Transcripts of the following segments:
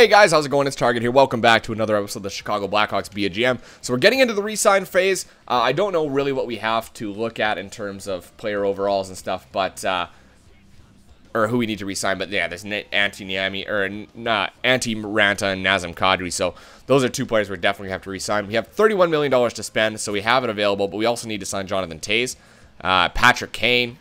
Hey guys, how's it going? It's Target here. Welcome back to another episode of the Chicago Blackhawks Be a GM. So we're getting into the re-sign phase. I don't know really what we have to look at in terms of player overalls and stuff, but or who we need to re-sign. But yeah, there's Antti-Niemi or Antti Ranta and Nazem Kadri. So those are two players we're definitely have to re-sign. We have $31 million to spend, so we have it available. But we also need to sign Jonathan Toews, Patrick Kane,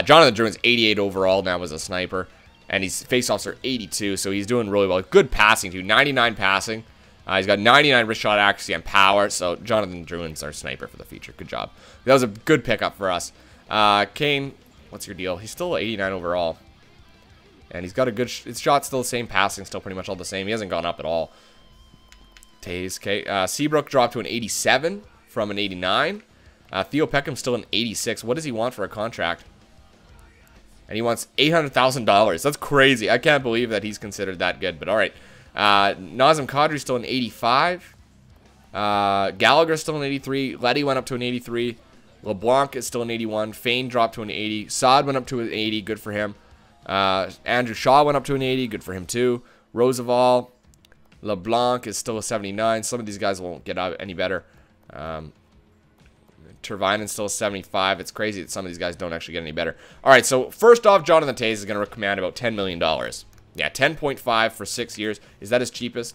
Jonathan Drouin's 88 overall now as a sniper. And his faceoffs are 82, so he's doing really well. Good passing, too. 99 passing. He's got 99 wrist shot accuracy and power. So Jonathan Drouin's our sniper for the future. Good job. That was a good pickup for us. Kane, what's your deal? He's still 89 overall. And he's got a good... his shot's still the same. Passing still pretty much all the same. He hasn't gone up at all. Toews, okay. Seabrook dropped to an 87 from an 89. Theo Peckham's still an 86. What does he want for a contract? And he wants $800,000. That's crazy. I can't believe that he's considered that good. But all right. Nazem Kadri's still an 85. Gallagher's still an 83. Leddy went up to an 83. LeBlanc is still an 81. Fane dropped to an 80. Saad went up to an 80. Good for him. Andrew Shaw went up to an 80. Good for him too. Roosevelt. LeBlanc is still a 79. Some of these guys won't get out any better. Tervinen's still 75. It's crazy that some of these guys don't actually get any better. All right, so first off, Jonathan Toews is going to command about $10 million. Yeah, 10.5 for 6 years. Is that his cheapest?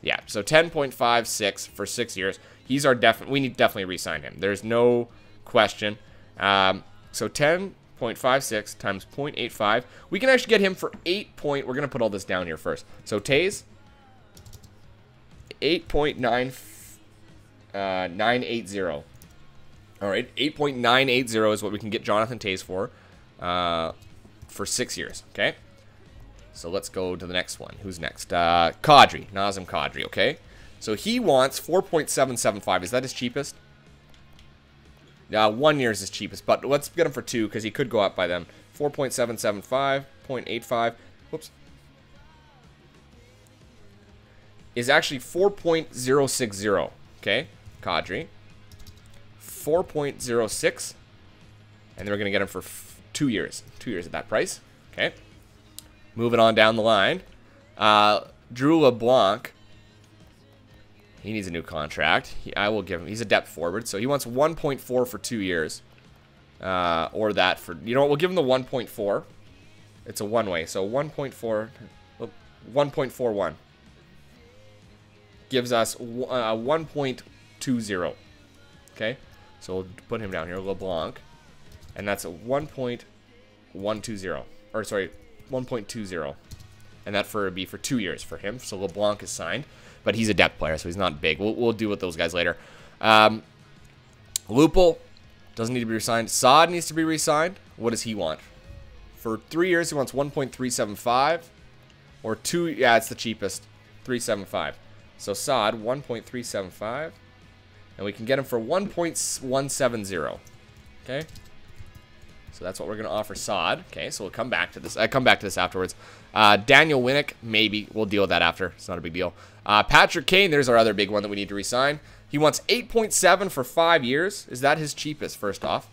Yeah, so 10.56 for 6 years. He's our we need to definitely re-sign him. There's no question. So 10.56 times 0.85. We can actually get him for 8 point. We're going to put all this down here first. So Toews, 8.980. All right, 8.980 is what we can get Jonathan Toews for 6 years. Okay, so let's go to the next one. Who's next? Nazem Kadri. Okay, so he wants 4.775. Is that his cheapest? 1 year is his cheapest, but let's get him for 2 because he could go up by them. 4.775, 0.85. Whoops. Is actually 4.060. Okay, Kadri. 4.06. And then we're going to get him for 2 years. 2 years at that price. Okay. Moving on down the line. Drew LeBlanc. He needs a new contract. I will give him. He's a depth forward. So he wants 1.4 for 2 years. Or that for... you know what? We'll give him the 1.4. It's a one-way. So 1.4... 1.41. Gives us 1.20. Okay, so we'll put him down here, LeBlanc, and that's a 1.120, or sorry, 1.20, and that would be for 2 years for him. So LeBlanc is signed, but he's a depth player, so he's not big. We'll deal with those guys later. Lupul doesn't need to be re-signed. Saad needs to be re-signed. What does he want? For 3 years, he wants 1.375, or 2. Yeah, it's the cheapest, 375. So Saad, 1.375. And we can get him for 1.170. Okay. So that's what we're going to offer Saad. Okay, so we'll come back to this. I come back to this afterwards. Daniel Winnick, maybe. We'll deal with that after. It's not a big deal. Patrick Kane, there's our other big one that we need to re-sign. He wants 8.7 for 5 years. Is that his cheapest, first off?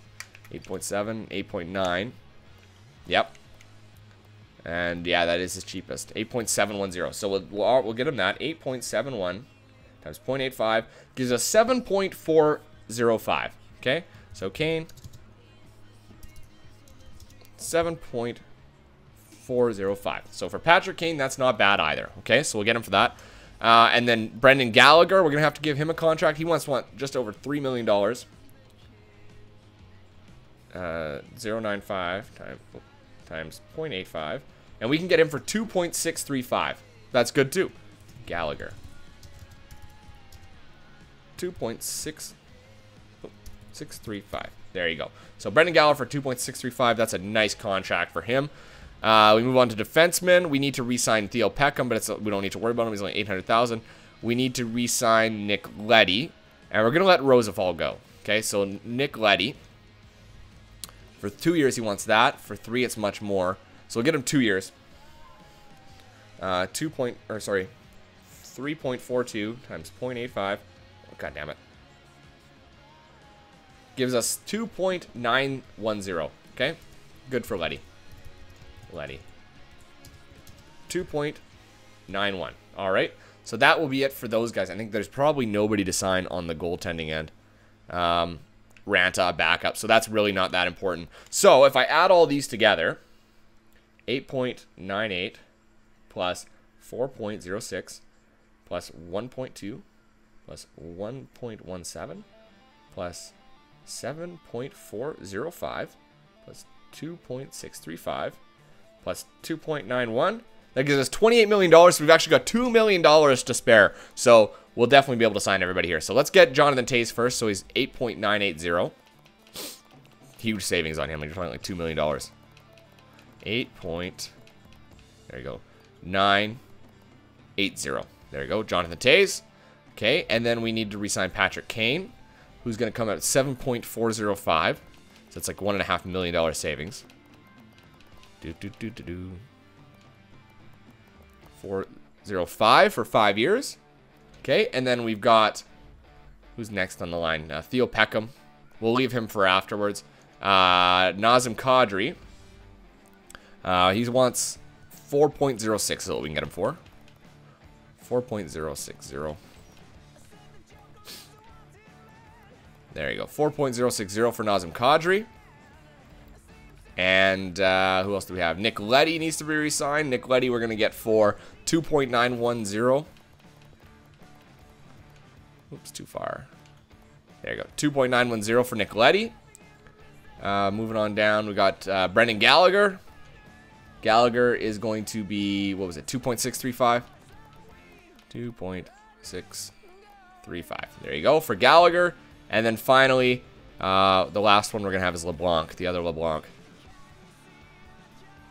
8.7, 8.9. Yep. And yeah, that is his cheapest, 8.710. So we'll get him that. 8.71 times 0.85 gives us 7.405. Okay, so Kane, 7.405. So for Patrick Kane, that's not bad either. Okay, so we'll get him for that. And then Brendan Gallagher, we're gonna have to give him a contract. He wants just over $3 million. 0.95 times 0.85. And we can get him for 2.635. That's good too. Gallagher. 2.635. There you go. So Brendan Gallagher for 2.635. That's a nice contract for him. We move on to defensemen. We need to re-sign Theo Peckham, but we don't need to worry about him. He's only $800,000. We need to re-sign Nick Leddy. And we're going to let Roosevelt go. Okay, so Nick Leddy. For 2 years, he wants that. For 3, it's much more. So we'll get him 2 years. 3.42 times 0.85. Oh, God damn it. Gives us 2.910. Okay? Good for Leddy. 2.91. All right. So that will be it for those guys. I think there's probably nobody to sign on the goaltending end. Ranta, backup. So that's really not that important. So if I add all these together, 8.98 plus 4.06 plus 1.2 plus 1.17 plus 7.405 plus 2.635 plus 2.91. That gives us $28 million. So we've actually got $2 million to spare. So we'll definitely be able to sign everybody here. So let's get Jonathan Toews first. So he's 8.980. Huge savings on him. He's probably like $2 million. There you go. 980. There you go. Jonathan Toews. Okay. And then we need to re-sign Patrick Kane, who's going to come out at 7.405. So it's like $1.5 million savings. 405 for 5 years. Okay, and then we've got, who's next on the line? Theo Peckham. We'll leave him for afterwards. Nazem Kadri. He wants 4.06 is what we can get him for. 4.060. There you go. 4.060 for Nazem Kadri. And who else do we have? Nick Leddy needs to be re-signed. Nick Leddy we're going to get for 2.910. Oops, too far. There you go. 2.910 for Nick Leddy. Moving on down, we got Brendan Gallagher. Gallagher is going to be, what was it, 2.635? 2.635. There you go for Gallagher. And then finally, the last one we're going to have is LeBlanc, the other LeBlanc.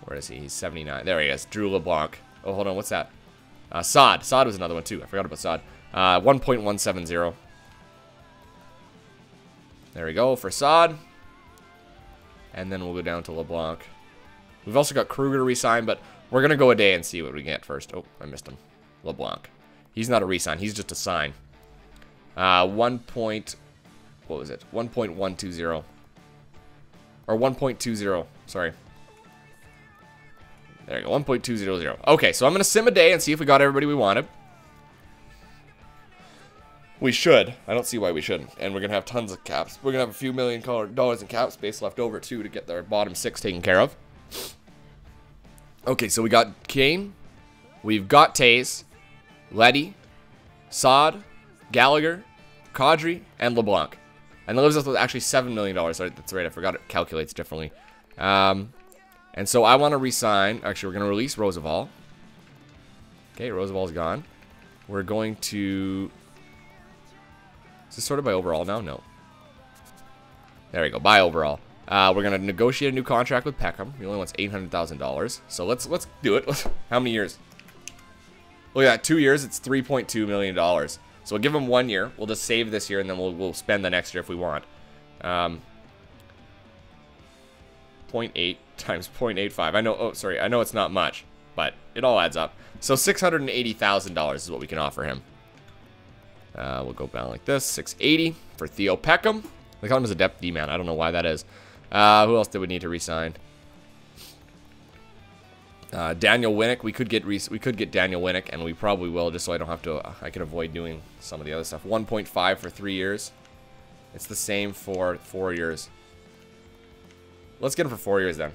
Where is he? He's 79. There he is. Drew LeBlanc. Oh, hold on. What's that? Saad. Saad was another one, too. I forgot about Saad. 1.170. There we go for Saad. And then we'll go down to LeBlanc. We've also got Kruger to re-sign, but we're going to go a day and see what we get first. Oh, I missed him. LeBlanc. He's not a re-sign. He's just a sign. What was it? 1.120. Or 1.20. Sorry. There you go, 1.200. Okay, so I'm going to sim a day and see if we got everybody we wanted. We should. I don't see why we shouldn't. And we're going to have tons of caps. We're going to have a few $1 million in cap space left over, too, to get our bottom 6 taken care of. Okay, so we got Kane. We've got Toews, Leddy, Saad, Gallagher, Kadri, and LeBlanc. And that leaves us with actually $7 million. Sorry, that's right, I forgot it calculates differently. And so I want to re-sign. Actually, we're going to release Roosevelt. Okay, Roosevelt's gone. We're going to... Is this sorted by overall now? No. There we go, by overall. We're going to negotiate a new contract with Peckham. He only wants $800,000. So let's do it. How many years? Look at that, 2 years, it's $3.2 million. So we'll give him 1 year. We'll just save this year, and then we'll spend the next year if we want. 0.8 times 0.85. I know. Oh, sorry. I know it's not much, but it all adds up. So $680,000 is what we can offer him. We'll go down like this. 680 for Theo Peckham. They call him as a depth D man. I don't know why that is. Who else did we need to re-sign? Daniel Winnick. We could get Daniel Winnick, and we probably will, just so I don't have to. I can avoid doing some of the other stuff. 1.5 for 3 years. It's the same for 4 years. Let's get him for 4 years then.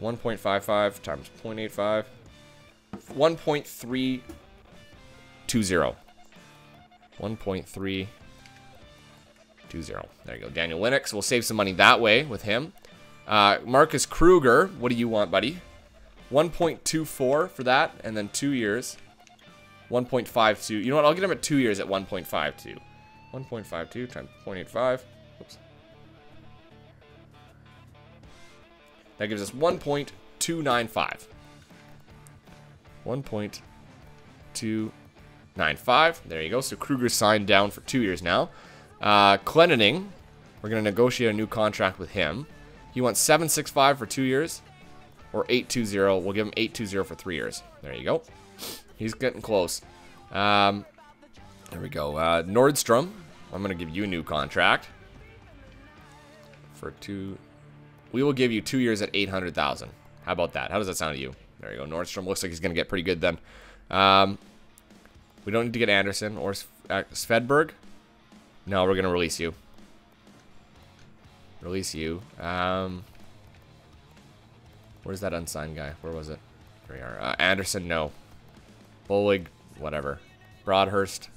1.55 times 0.85. 1.320. 1.320. There you go. Daniel Winnick. So we'll save some money that way with him. Marcus Kruger. What do you want, buddy? 1.24 for that, and then 2 years. 1.52. You know what? I'll get him at 2 years at 1.52. 1.52 times 0.85. Oops. That gives us 1.295. 1.295. There you go. So Kruger's signed down for 2 years now. Clendening, we're going to negotiate a new contract with him. He wants 765 for 2 years, or 820. We'll give him 820 for 3 years. There you go. He's getting close. There we go. Nordstrom, I'm going to give you a new contract for 2. We will give you 2 years at 800,000. How about that? How does that sound to you? There you go. Nordstrom looks like he's going to get pretty good then. We don't need to get Anderson or Svedberg. No, we're going to release you. Release you. Where's that unsigned guy? Where was it? There we are. Anderson, no. Bolig, whatever. Broadhurst.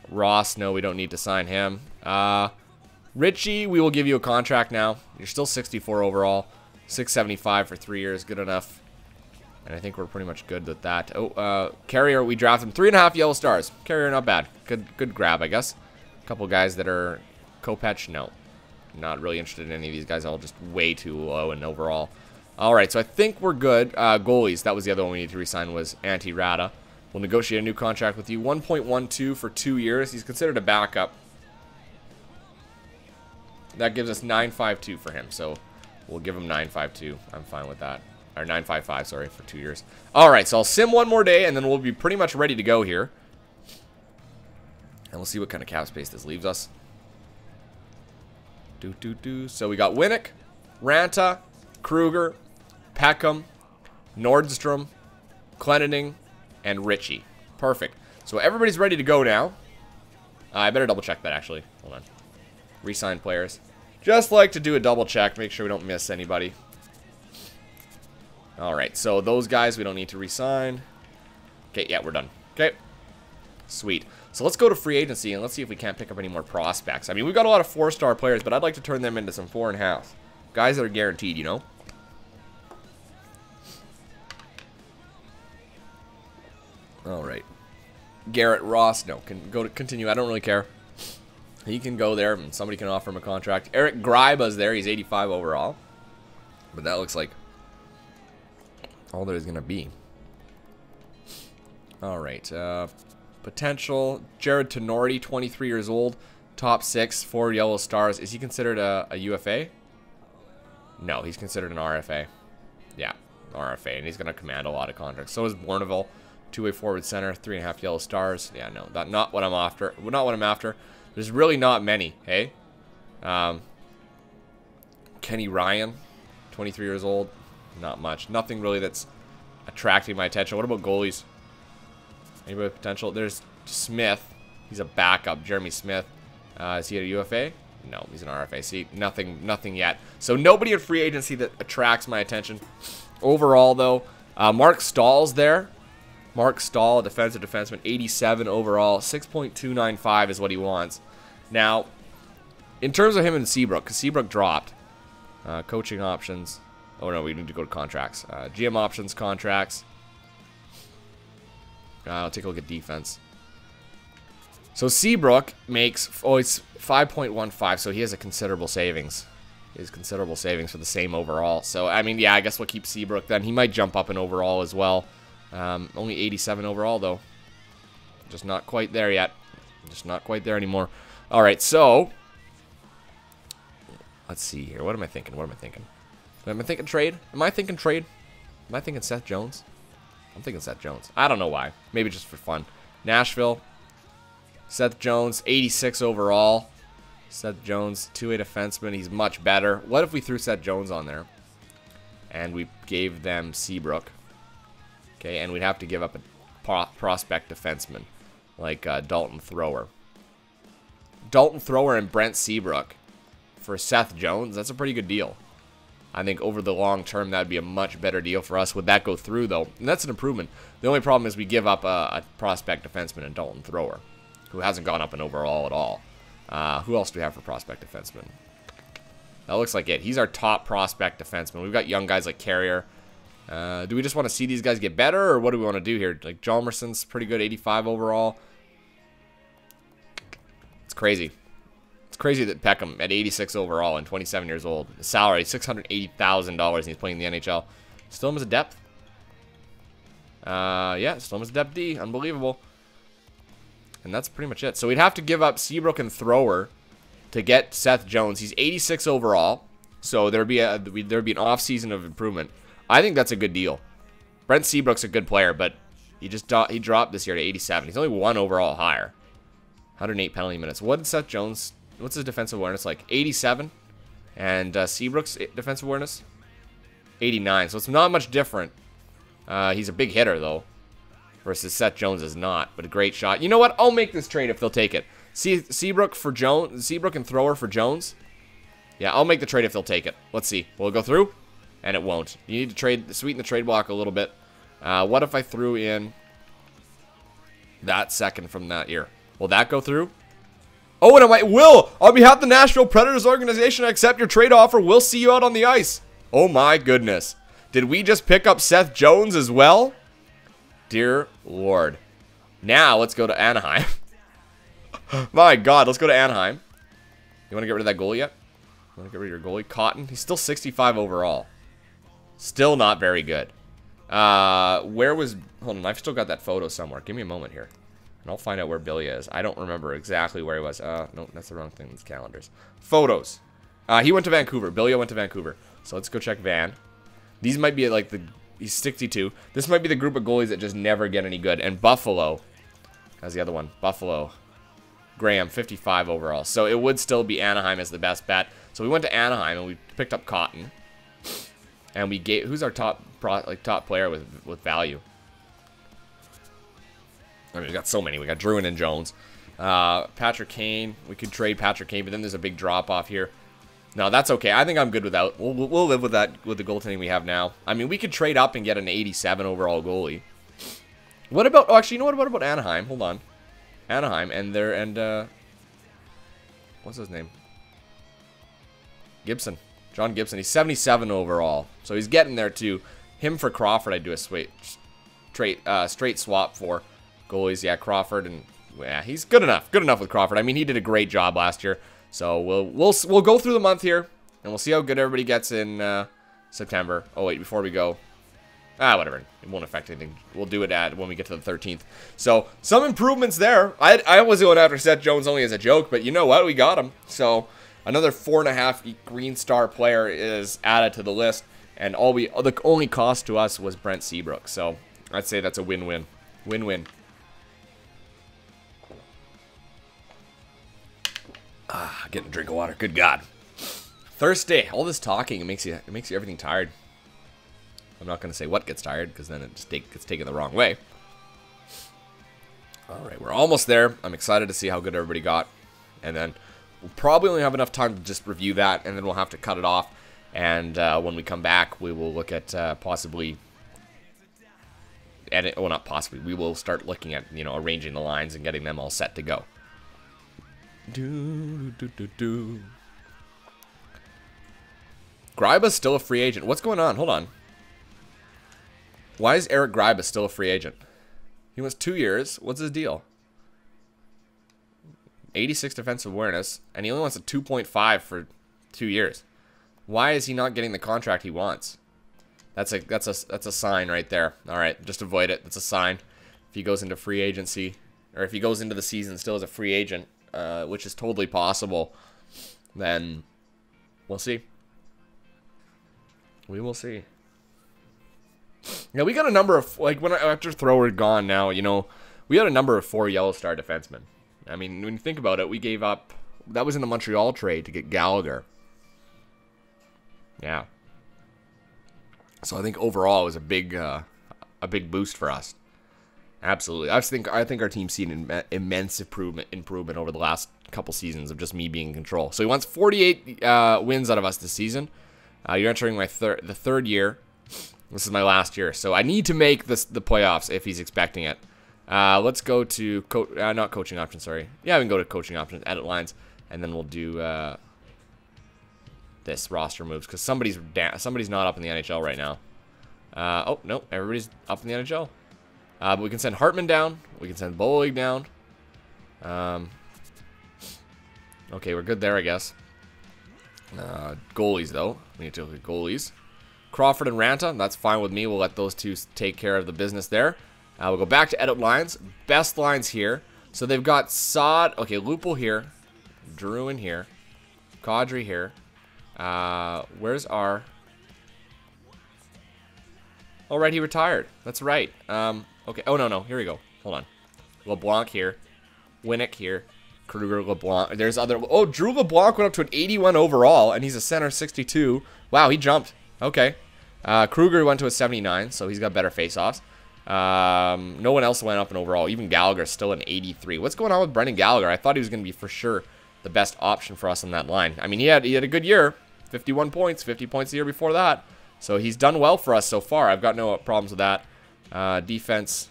Ross, no, we don't need to sign him. Richie, we will give you a contract now. You're still 64 overall. 675 for 3 years. Good enough. And I think we're pretty much good with that. Oh, Carrier, we draft him. 3.5 yellow stars. Carrier, not bad. Good grab, I guess. A couple guys that are Kopech, no. Not really interested in any of these guys. All just way too low in overall. All right, so I think we're good. Goalies, that was the other one we need to resign, was Antti-Rata. We'll negotiate a new contract with you. 1.12 for 2 years. He's considered a backup. That gives us 9.52 for him, so we'll give him 9.52. I'm fine with that. Or 9.55, sorry, for 2 years. All right, so I'll sim one more day, and then we'll be pretty much ready to go here. And we'll see what kind of cap space this leaves us. So we got Winnick, Ranta, Kruger, Peckham, Nordstrom, Clendening, and Richie. Perfect. So everybody's ready to go now. I better double check that, actually. Hold on. Resign players. Just like to do a double check, make sure we don't miss anybody. Alright, so those guys we don't need to resign. Okay, yeah, we're done. Okay. Sweet. So let's go to free agency and let's see if we can't pick up any more prospects. I mean, we've got a lot of 4-star players, but I'd like to turn them into some 4.5. Guys that are guaranteed, you know? Alright. Garrett Ross, no, can go to continue. I don't really care. He can go there and somebody can offer him a contract. Eric Gryba's there. He's 85 overall. But that looks like all there's going to be. Alright. Potential. Jared Tenorti, 23 years old. Top 6, 4 yellow stars. Is he considered a UFA? No, he's considered an RFA. Yeah, RFA. And he's going to command a lot of contracts. So is Bourneville. Two-way forward center, 3.5 yellow stars. Yeah, no, not what I'm after. Not what I'm after. There's really not many, hey? Kenny Ryan, 23 years old. Not much. Nothing really that's attracting my attention. What about goalies? Anybody with potential? There's Smith. He's a backup. Jeremy Smith. Is he a UFA? No, he's an RFA. See, nothing yet. So nobody in free agency that attracts my attention. Overall, though, Mark Stahl's there. Mark Stahl, defensive defenseman, 87 overall. 6.295 is what he wants. Now, in terms of him and Seabrook, because Seabrook dropped. Coaching options. Oh, no, we need to go to contracts. GM options, contracts. I'll take a look at defense. So Seabrook makes, oh, it's 5.15, so he has a considerable savings. He has considerable savings for the same overall. So, I mean, yeah, I guess we'll keep Seabrook then. He might jump up in overall as well. Only 87 overall, though. Just not quite there yet. Just not quite there anymore. All right, so let's see here. What am I thinking? What am I thinking? Am I thinking trade? Am I thinking trade? Am I thinking Seth Jones? I'm thinking Seth Jones. I don't know why. Maybe just for fun. Nashville. Seth Jones, 86 overall. Seth Jones, two-way defenseman. He's much better. What if we threw Seth Jones on there and we gave them Seabrook? Okay, and we'd have to give up a prospect defenseman like Dalton Thrower. Dalton Thrower and Brent Seabrook for Seth Jones, that's a pretty good deal. I think over the long term, that would be a much better deal for us. Would that go through, though? And that's an improvement. The only problem is we give up a prospect defenseman in Dalton Thrower, who hasn't gone up in overall at all. Who else do we have for prospect defenseman? That looks like it. He's our top prospect defenseman. We've got young guys like Carrier. Do we just want to see these guys get better, or what do we want to do here? Like, Jalmerson's pretty good, 85 overall. It's crazy. It's crazy that Peckham, at 86 overall and 27 years old, his salary, $680,000, and he's playing in the NHL. Still him as a depth? Yeah, still him as a depth D. Unbelievable. And that's pretty much it. So we'd have to give up Seabrook and Thrower to get Seth Jones. He's 86 overall, so there'd be an off season of improvement. I think that's a good deal. Brent Seabrook's a good player, but he dropped this year to 87. He's only one overall higher. 108 penalty minutes. What did Seth Jones? What's his defensive awareness like? 87, and Seabrook's defensive awareness 89. So it's not much different. He's a big hitter, though. Versus Seth Jones is not, but a great shot. You know what? I'll make this trade if they'll take it. Seabrook for Jones. Seabrook and Thrower for Jones. Yeah, I'll make the trade if they'll take it. Let's see. Will it go through? And it won't. You need to sweeten the trade block a little bit. What if I threw in that second from that year? Will that go through? Oh, and it will. On behalf of the Nashville Predators organization, I accept your trade offer. We'll see you out on the ice. Oh my goodness. Did we just pick up Seth Jones as well? Dear Lord. Now, let's go to Anaheim. My God, let's go to Anaheim. You want to get rid of that goalie yet? You want to get rid of your goalie? Cotton. He's still 65 overall. Still not very good. Where was... Hold on, I've still got that photo somewhere. Give me a moment here. And I'll find out where Billy is. I don't remember exactly where he was. No, that's the wrong thing in these calendars. Photos. He went to Vancouver. Billy went to Vancouver. So let's go check Van. These might be like the... He's 62. This might be the group of goalies that just never get any good. And Buffalo. How's the other one? Buffalo. Graham, 55 overall. So it would still be Anaheim as the best bet. So we went to Anaheim and we picked up Cotton. And we gave... Who's our top player with value? I mean, we got so many. We got Druin and Jones. Patrick Kane. We could trade Patrick Kane, but then there's a big drop-off here. No, that's okay. I think I'm good without. We'll live with that with the goaltending we have now. I mean, we could trade up and get an 87 overall goalie. What about... Oh, actually, you know what about Anaheim? Hold on. Anaheim and what's his name? Gibson. John Gibson. He's 77 overall. So he's getting there, too. Him for Crawford, I'd do a straight swap for goalies. Yeah, Crawford, and yeah, he's good enough. Good enough with Crawford. I mean, he did a great job last year. So we'll go through the month here, and we'll see how good everybody gets in September. Oh wait, before we go, whatever. It won't affect anything. We'll do it when we get to the 13th. So some improvements there. I was going after Seth Jones only as a joke, but you know what? We got him. So another 4.5 Green Star player is added to the list, and the only cost to us was Brent Seabrook. So I'd say that's a win-win. Win-win. Getting a drink of water. Good God. Thirsty. All this talking, it makes you everything tired. I'm not going to say what gets tired, because then it just gets taken the wrong way. Alright, we're almost there. I'm excited to see how good everybody got. And then we'll probably only have enough time to just review that, and then we'll have to cut it off. And when we come back, we will look at possibly... Well, not possibly. We will start looking at, arranging the lines and getting them all set to go. Greiba's still a free agent. What's going on? Hold on. Why is Eric Greiba still a free agent? He wants 2 years. What's his deal? 86 defensive awareness, and he only wants a 2.5 for 2 years. Why is he not getting the contract he wants? That's a sign right there. All right, just avoid it. That's a sign. If he goes into free agency, or if he goes into the season still as a free agent, which is totally possible, then we'll see. We will see. Yeah, we got a number of, like, after Thrower gone now, we had a number of 4 Yellow Star defensemen. I mean, when you think about it, we gave up, that was in the Montreal trade to get Gallagher. Yeah. So I think overall it was a big boost for us. Absolutely. I think our team's seen an immense improvement over the last couple seasons of just me being in control. So he wants 48 wins out of us this season. You're entering the third year. This is my last year, so I need to make the playoffs if he's expecting it. Let's go to not coaching options. Sorry. Yeah, we can go to coaching options, edit lines, and then we'll do this roster moves because somebody's not up in the NHL right now. Oh no, everybody's up in the NHL. But we can send Hartman down. We can send Bolig down. Okay, we're good there, I guess. Goalies, though. We need to look at goalies. Crawford and Ranta, that's fine with me. We'll let those two take care of the business there. We'll go back to edit lines. Best lines here. So they've got Sod. Okay, Lupul here. Drew in here. Kadri here. Where's our... Oh, right, he retired. That's right. Okay. Oh, no. Here we go. Hold on. LeBlanc here. Winnick here. Kruger, LeBlanc. There's other... Oh, Drew LeBlanc went up to an 81 overall, and he's a center 62. Wow, he jumped. Okay. Kruger went to a 79, so he's got better face-offs. No one else went up in overall. Even Gallagher's still an 83. What's going on with Brendan Gallagher? I thought he was going to be for sure the best option for us on that line. I mean, he had a good year. 51 points, 50 points the year before that. So he's done well for us so far. I've got no problems with that. Defense.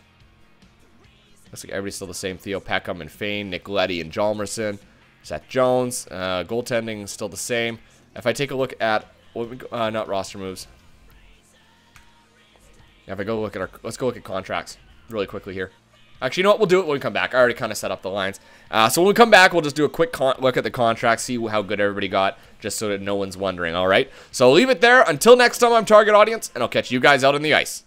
Looks like everybody's still the same. Theo Peckham and Fane, Nick Leddy and Hjalmarsson. Seth Jones. Goaltending still the same. If I take a look at not roster moves. Yeah, if I go look at let's go look at contracts really quickly here. Actually, you know what? We'll do it when we come back. I already kind of set up the lines. So when we come back, we'll just do a quick look at the contracts, see how good everybody got, just so that no one's wondering, all right? So leave it there. Until next time, I'm Target Audience, and I'll catch you guys out on the ice.